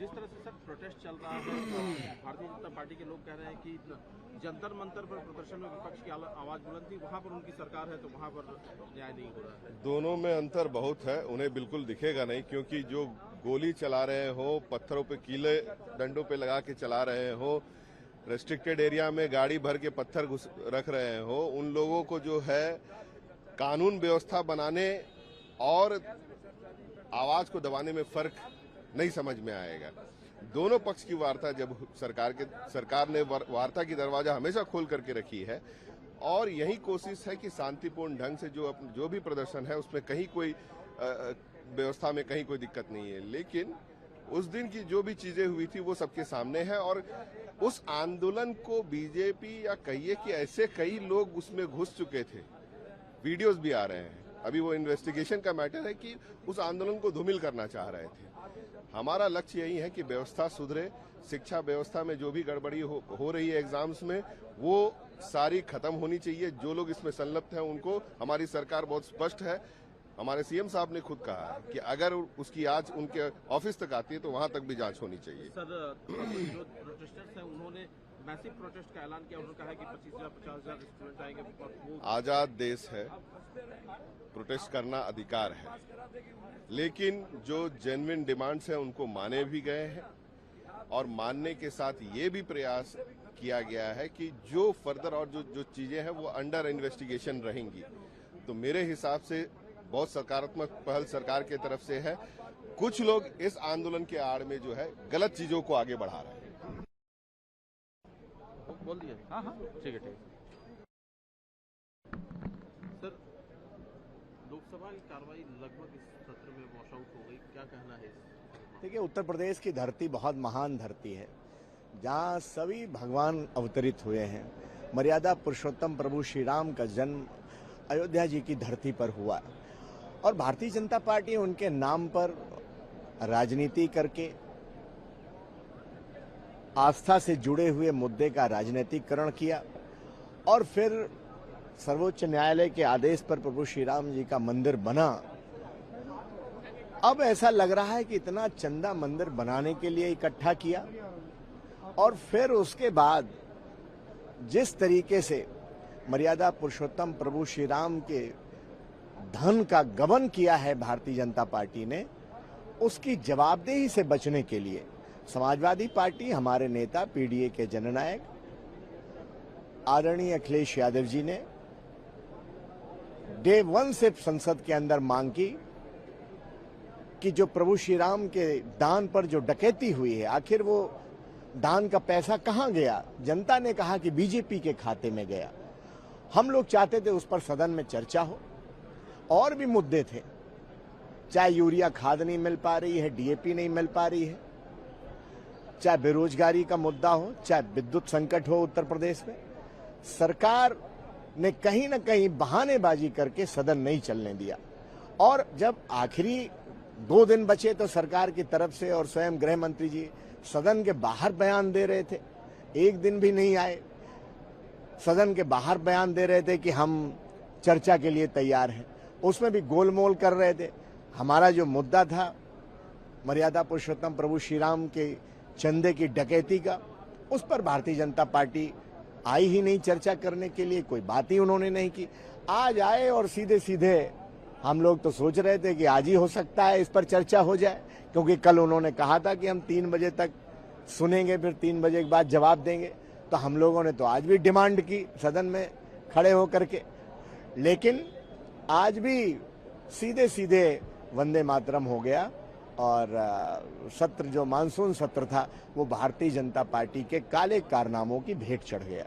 जिस तरह से सर प्रोटेस्ट चल रहा है, भारतीय जनता पार्टी के लोग कह रहे हैं कि जंतर मंतर पर प्रदर्शन में विपक्ष की आवाज बुलंद थी, वहां पर उनकी सरकार है तो वहां पर न्याय नहीं हो रहा है। दोनों में अंतर बहुत है, उन्हें बिल्कुल दिखेगा नहीं, क्योंकि जो गोली चला रहे हो, पत्थरों पे कीले डंडों पे लगा के चला रहे हो, रेस्ट्रिक्टेड एरिया में गाड़ी भर के पत्थर रख रहे हो, उन लोगों को जो है कानून व्यवस्था बनाने और आवाज को दबाने में फर्क नहीं समझ में आएगा। दोनों पक्ष की वार्ता जब सरकार ने वार्ता की दरवाजा हमेशा खोल करके रखी है और यही कोशिश है कि शांतिपूर्ण ढंग से जो भी प्रदर्शन है उसमें कहीं कोई व्यवस्था में कहीं कोई दिक्कत नहीं है, लेकिन उस दिन की जो भी चीजें हुई थी वो सबके सामने है और उस आंदोलन को बीजेपी या कहिए कि ऐसे कई लोग उसमें घुस चुके थे, वीडियोस भी आ रहे हैं। अभी वो इन्वेस्टिगेशन का मैटर है कि उस आंदोलन को धूमिल करना चाह रहे थे। हमारा लक्ष्य यही है कि व्यवस्था सुधरे, शिक्षा व्यवस्था में जो भी गड़बड़ी हो रही है एग्जाम्स में, वो सारी खत्म होनी चाहिए। जो लोग इसमें संलिप्त हैं उनको हमारी सरकार बहुत स्पष्ट है। हमारे सीएम साहब ने खुद कहा है कि अगर उसकी आज उनके ऑफिस तक आती है तो वहां तक भी जांच होनी चाहिए। सर, जो प्रोटेस्टर्स हैं उन्होंने मैसिव प्रोटेस्ट का ऐलान किया, उन्होंने कहा कि 25,000-50,000 स्टूडेंट आएंगे। आजाद देश है, प्रोटेस्ट करना अधिकार है, लेकिन जो जेन्युइन डिमांड्स हैं उनको माने भी गए हैं और मानने के साथ ये भी प्रयास किया गया है कि जो फर्दर और जो चीजें हैं वो अंडर इन्वेस्टिगेशन रहेंगी। तो मेरे हिसाब से बहुत सकारात्मक पहल सरकार की तरफ से है। कुछ लोग इस आंदोलन के आड़ में जो है गलत चीजों को आगे बढ़ा रहे हैं। बोल दिया? हाँ, ठीक है। सर, लोकसभा की कार्रवाई लगभग इस सत्र में वॉश आउट हो गई, क्या कहना है? देखिए, उत्तर प्रदेश की धरती बहुत महान धरती है, जहाँ सभी भगवान अवतरित हुए हैं। मर्यादा पुरुषोत्तम प्रभु श्री राम का जन्म अयोध्या जी की धरती पर हुआ और भारतीय जनता पार्टी उनके नाम पर राजनीति करके आस्था से जुड़े हुए मुद्दे का राजनीतिकरण किया और फिर सर्वोच्च न्यायालय के आदेश पर प्रभु श्री राम जी का मंदिर बना। अब ऐसा लग रहा है कि इतना चंदा मंदिर बनाने के लिए इकट्ठा किया और फिर उसके बाद जिस तरीके से मर्यादा पुरुषोत्तम प्रभु श्री राम के धन का गबन किया है भारतीय जनता पार्टी ने, उसकी जवाबदेही से बचने के लिए समाजवादी पार्टी, हमारे नेता पीडीए के जननायक आदरणीय अखिलेश यादव जी ने डे 1 से संसद के अंदर मांग की कि जो प्रभु श्री राम के दान पर जो डकैती हुई है, आखिर वो दान का पैसा कहां गया? जनता ने कहा कि बीजेपी के खाते में गया। हम लोग चाहते थे उस पर सदन में चर्चा हो। और भी मुद्दे थे, चाहे यूरिया खाद नहीं मिल पा रही है, डीएपी नहीं मिल पा रही है, चाहे बेरोजगारी का मुद्दा हो, चाहे विद्युत संकट हो उत्तर प्रदेश में। सरकार ने कहीं ना कहीं बहानेबाजी करके सदन नहीं चलने दिया और जब आखिरी 2 दिन बचे तो सरकार की तरफ से और स्वयं गृह मंत्री जी सदन के बाहर बयान दे रहे थे। एक दिन भी नहीं आए, सदन के बाहर बयान दे रहे थे कि हम चर्चा के लिए तैयार हैं। उसमें भी गोलमोल कर रहे थे। हमारा जो मुद्दा था मर्यादा पुरुषोत्तम प्रभु श्री राम के चंदे की डकैती का, उस पर भारतीय जनता पार्टी आई ही नहीं चर्चा करने के लिए, कोई बात ही उन्होंने नहीं की। आज आए और सीधे सीधे हम लोग तो सोच रहे थे कि आज ही हो सकता है इस पर चर्चा हो जाए, क्योंकि कल उन्होंने कहा था कि हम 3 बजे तक सुनेंगे, फिर 3 बजे के बाद जवाब देंगे। तो हम लोगों ने तो आज भी डिमांड की सदन में खड़े होकर के, लेकिन आज भी सीधे सीधे वंदे मातरम हो गया और सत्र जो मानसून सत्र था वो भारतीय जनता पार्टी के काले कारनामों की भेंट चढ़ गया।